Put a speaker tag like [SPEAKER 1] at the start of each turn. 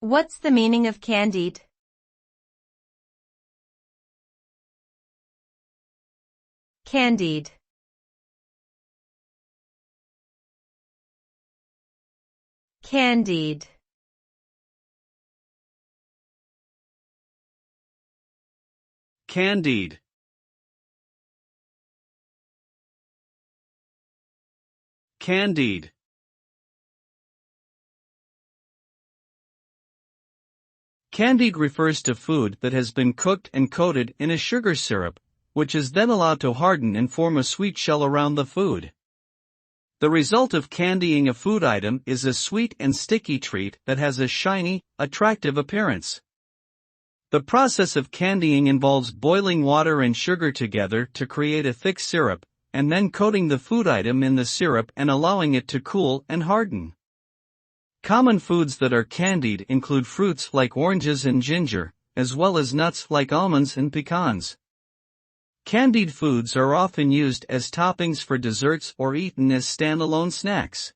[SPEAKER 1] What's the meaning of candied? Candied. Candied.
[SPEAKER 2] Candied. Candied. Candied refers to food that has been cooked and coated in a sugar syrup, which is then allowed to harden and form a sweet shell around the food. The result of candying a food item is a sweet and sticky treat that has a shiny, attractive appearance. The process of candying involves boiling water and sugar together to create a thick syrup, and then coating the food item in the syrup and allowing it to cool and harden. Common foods that are candied include fruits like oranges and ginger, as well as nuts like almonds and pecans. Candied foods are often used as toppings for desserts or eaten as standalone snacks.